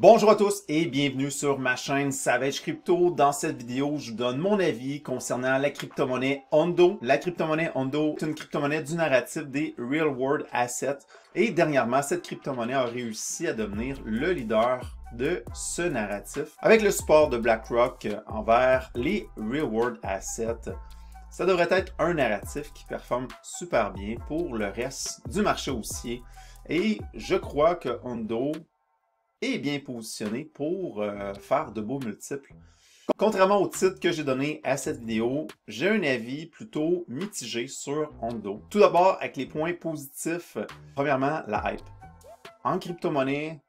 Bonjour à tous et bienvenue sur ma chaîne Savage Crypto. Dans cette vidéo, je vous donne mon avis concernant la crypto-monnaie Ondo. La crypto-monnaie Ondo est une crypto-monnaie du narratif des Real World Assets. Et dernièrement, cette crypto-monnaie a réussi à devenir le leader de ce narratif avec le support de BlackRock envers les Real World Assets. Ça devrait être un narratif qui performe super bien pour le reste du marché haussier. Et je crois que Ondo est bien positionné pour faire de beaux multiples. Contrairement au titre que j'ai donné à cette vidéo, j'ai un avis plutôt mitigé sur Ondo. Tout d'abord, avec les points positifs, premièrement, la hype. En crypto-monnaie,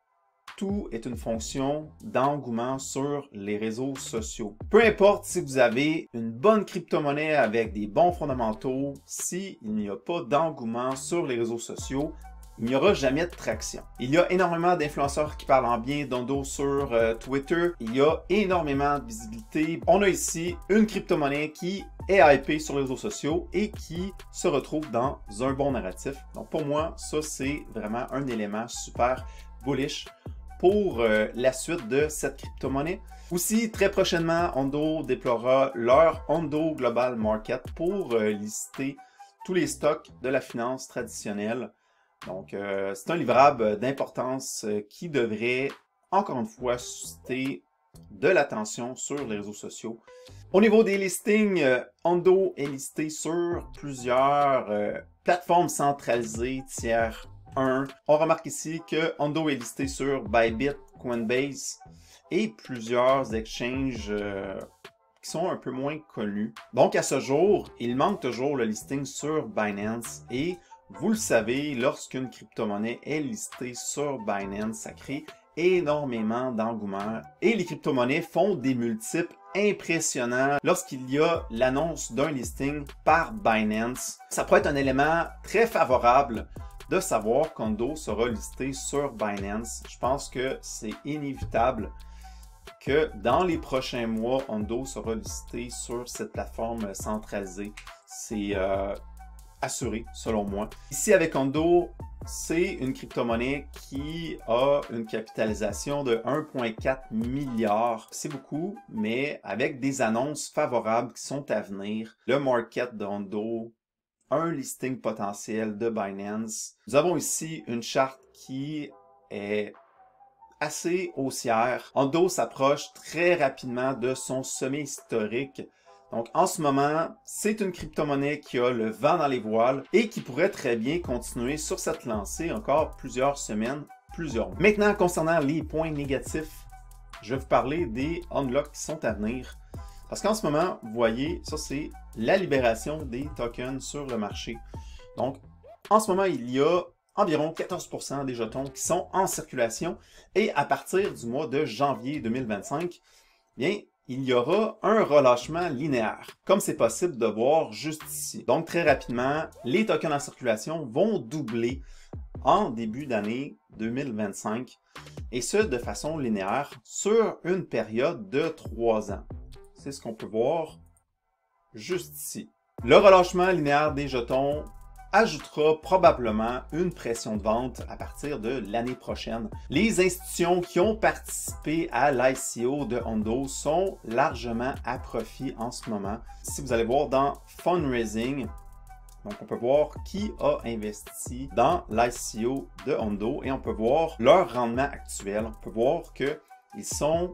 tout est une fonction d'engouement sur les réseaux sociaux. Peu importe si vous avez une bonne crypto-monnaie avec des bons fondamentaux, s'il n'y a pas d'engouement sur les réseaux sociaux, il n'y aura jamais de traction. Il y a énormément d'influenceurs qui parlent en bien d'Ondo sur Twitter. Il y a énormément de visibilité. On a ici une crypto-monnaie qui est hypée sur les réseaux sociaux et qui se retrouve dans un bon narratif. Donc pour moi, ça c'est vraiment un élément super bullish pour la suite de cette crypto-monnaie. Aussi, très prochainement, Ondo déploiera leur Ondo Global Market pour lister tous les stocks de la finance traditionnelle. Donc, c'est un livrable d'importance qui devrait, encore une fois, susciter de l'attention sur les réseaux sociaux. Au niveau des listings, Ondo est listé sur plusieurs plateformes centralisées, tiers 1. On remarque ici que Ondo est listé sur Bybit, Coinbase et plusieurs exchanges qui sont un peu moins connus. Donc, à ce jour, il manque toujours le listing sur Binance et vous le savez, lorsqu'une crypto-monnaie est listée sur Binance, ça crée énormément d'engouement. Et les crypto-monnaies font des multiples impressionnants lorsqu'il y a l'annonce d'un listing par Binance. Ça pourrait être un élément très favorable de savoir qu'Ondo sera listé sur Binance. Je pense que c'est inévitable que dans les prochains mois, Ondo sera listé sur cette plateforme centralisée. C'est assuré, selon moi. Ici, avec Ondo, c'est une crypto-monnaie qui a une capitalisation de 1,4 milliard. C'est beaucoup, mais avec des annonces favorables qui sont à venir, le market d'Ondo, un listing potentiel de Binance. Nous avons ici une charte qui est assez haussière. Ondo s'approche très rapidement de son sommet historique. Donc, en ce moment, c'est une crypto-monnaie qui a le vent dans les voiles et qui pourrait très bien continuer sur cette lancée encore plusieurs semaines, plusieurs mois. Maintenant, concernant les points négatifs, je vais vous parler des unlocks qui sont à venir. Parce qu'en ce moment, vous voyez, ça c'est la libération des tokens sur le marché. Donc, en ce moment, il y a environ 14% des jetons qui sont en circulation et à partir du mois de janvier 2025, bien, il y aura un relâchement linéaire, comme c'est possible de voir juste ici. Donc, très rapidement, les tokens en circulation vont doubler en début d'année 2025, et ce, de façon linéaire, sur une période de 3 ans. C'est ce qu'on peut voir juste ici. Le relâchement linéaire des jetons ajoutera probablement une pression de vente à partir de l'année prochaine. Les institutions qui ont participé à l'ICO de Ondo sont largement à profit en ce moment. Si vous allez voir dans Fundraising, donc on peut voir qui a investi dans l'ICO de Ondo et on peut voir leur rendement actuel. On peut voir qu'ils sont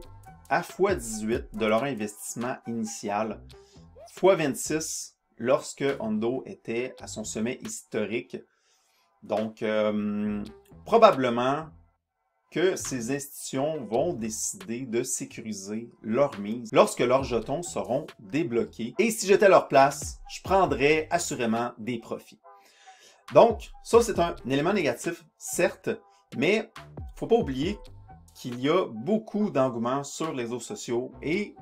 à x18 de leur investissement initial, x26 lorsque Ondo était à son sommet historique. Donc, probablement que ces institutions vont décider de sécuriser leur mise lorsque leurs jetons seront débloqués. Et si j'étais à leur place, je prendrais assurément des profits. Donc, ça, c'est un élément négatif, certes, mais il ne faut pas oublier qu'il y a beaucoup d'engouement sur les réseaux sociaux et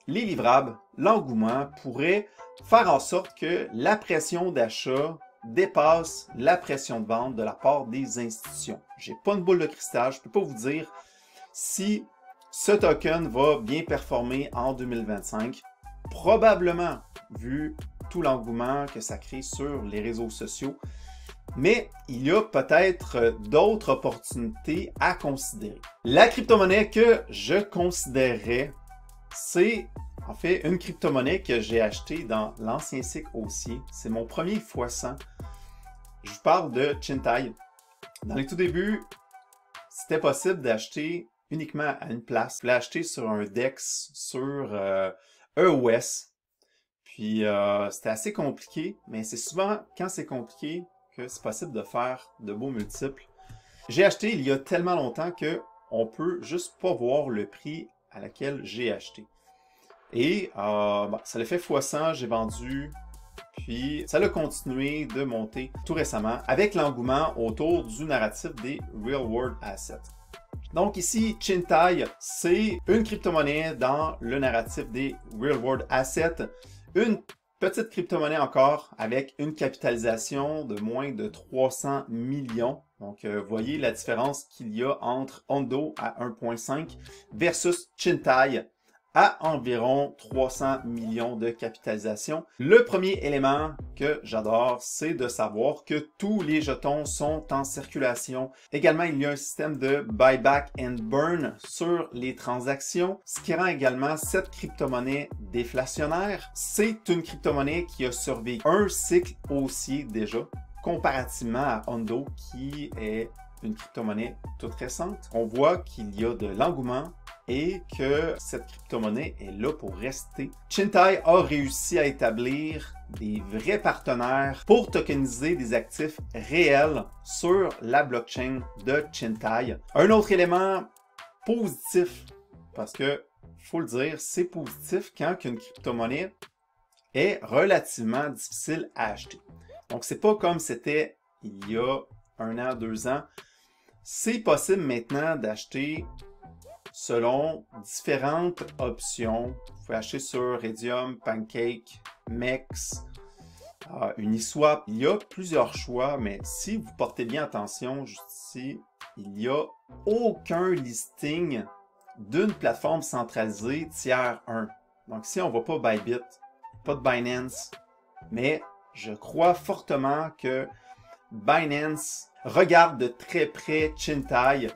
les livrables, l'engouement pourrait faire en sorte que la pression d'achat dépasse la pression de vente de la part des institutions. Je n'ai pas une boule de cristal, je ne peux pas vous dire si ce token va bien performer en 2025. Probablement, vu tout l'engouement que ça crée sur les réseaux sociaux, mais il y a peut-être d'autres opportunités à considérer. La crypto-monnaie que je considérerais, c'est en fait une crypto-monnaie que j'ai achetée dans l'ancien cycle haussier. C'est mon premier x100. Je vous parle de Chintai. Dans les tout débuts, c'était possible d'acheter uniquement à une place. Je l'ai acheté sur un DEX sur EOS. Puis c'était assez compliqué, mais c'est souvent quand c'est compliqué que c'est possible de faire de beaux multiples. J'ai acheté il y a tellement longtemps qu'on peut juste pas voir le prix à laquelle j'ai acheté. Et ça l'a fait x100, j'ai vendu, puis ça a continué de monter tout récemment avec l'engouement autour du narratif des Real World Assets. Donc ici, Chintai, c'est une crypto-monnaie dans le narratif des Real World Assets. Une petite crypto-monnaie encore avec une capitalisation de moins de 300 millions. Donc, voyez la différence qu'il y a entre Ondo à 1,5 versus Chintai à environ 300 millions de capitalisation. Le premier élément que j'adore, c'est de savoir que tous les jetons sont en circulation. Également, il y a un système de buyback and burn sur les transactions, ce qui rend également cette crypto-monnaie déflationnaire. C'est une crypto-monnaie qui a survécu un cycle haussier déjà, comparativement à Ondo, qui est une crypto-monnaie toute récente. On voit qu'il y a de l'engouement et que cette crypto-monnaie est là pour rester. Chintai a réussi à établir des vrais partenaires pour tokeniser des actifs réels sur la blockchain de Chintai. Un autre élément positif, parce que, faut le dire, c'est positif quand une crypto-monnaie est relativement difficile à acheter. Donc, c'est pas comme c'était il y a 1 an, 2 ans. C'est possible maintenant d'acheter selon différentes options. Vous pouvez acheter sur Raydium, Pancake, MEX, Uniswap. Il y a plusieurs choix, mais si vous portez bien attention, juste ici, il n'y a aucun listing d'une plateforme centralisée tiers 1. Donc ici, on ne voit pas Bybit, pas de Binance, mais je crois fortement que Binance regarde de très près Chintai.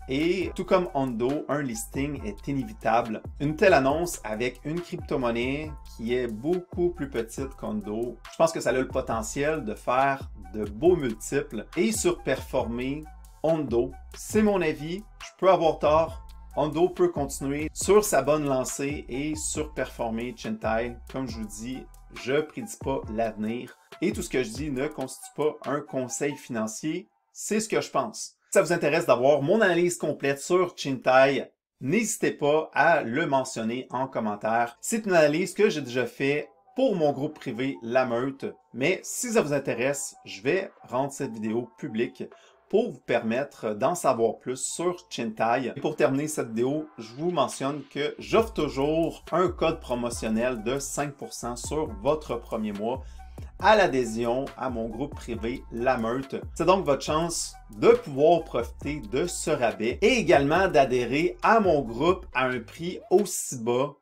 Et tout comme Ondo, un listing est inévitable. Une telle annonce avec une crypto-monnaie qui est beaucoup plus petite qu'Ondo, je pense que ça a le potentiel de faire de beaux multiples et surperformer Ondo. C'est mon avis, je peux avoir tort. Ondo peut continuer sur sa bonne lancée et surperformer Chintai. Comme je vous dis, je ne prédis pas l'avenir. Et tout ce que je dis ne constitue pas un conseil financier, c'est ce que je pense. Si ça vous intéresse d'avoir mon analyse complète sur Chintai, n'hésitez pas à le mentionner en commentaire. C'est une analyse que j'ai déjà faite pour mon groupe privé La Meute, mais si ça vous intéresse, je vais rendre cette vidéo publique pour vous permettre d'en savoir plus sur Chintai. Et pour terminer cette vidéo, je vous mentionne que j'offre toujours un code promotionnel de 5% sur votre premier mois à l'adhésion à mon groupe privé La Meute. C'est donc votre chance de pouvoir profiter de ce rabais et également d'adhérer à mon groupe à un prix aussi bas.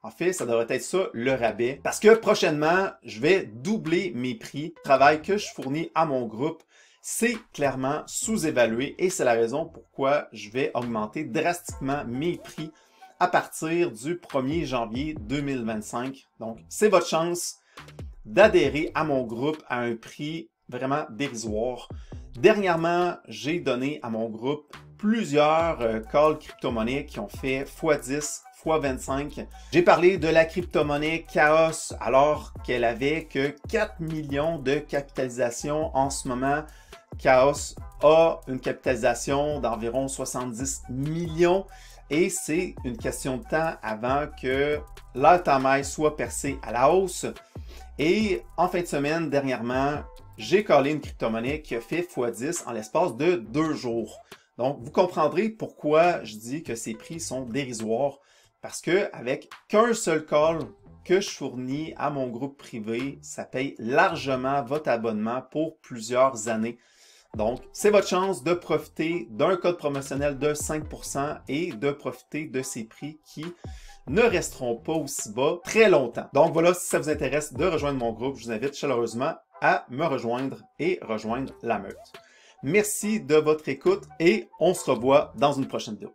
En fait, ça devrait être ça le rabais parce que prochainement, je vais doubler mes prix. Le travail que je fournis à mon groupe, c'est clairement sous-évalué et c'est la raison pourquoi je vais augmenter drastiquement mes prix à partir du 1er janvier 2025. Donc, c'est votre chance d'adhérer à mon groupe à un prix vraiment dérisoire. Dernièrement, j'ai donné à mon groupe plusieurs calls crypto-monnaies qui ont fait x10, x25. J'ai parlé de la crypto-monnaie Chaos alors qu'elle avait que 4 millions de capitalisation. En ce moment, Chaos a une capitalisation d'environ 70 millions et c'est une question de temps avant que l'all-time high soit percé à la hausse. Et en fin de semaine, dernièrement, j'ai callé une crypto-monnaie qui a fait x10 en l'espace de 2 jours. Donc, vous comprendrez pourquoi je dis que ces prix sont dérisoires. Parce qu'avec qu'un seul call que je fournis à mon groupe privé, ça paye largement votre abonnement pour plusieurs années. Donc, c'est votre chance de profiter d'un code promotionnel de 5% et de profiter de ces prix qui ne resteront pas aussi bas très longtemps. Donc voilà, si ça vous intéresse de rejoindre mon groupe, je vous invite chaleureusement à me rejoindre et rejoindre la meute. Merci de votre écoute et on se revoit dans une prochaine vidéo.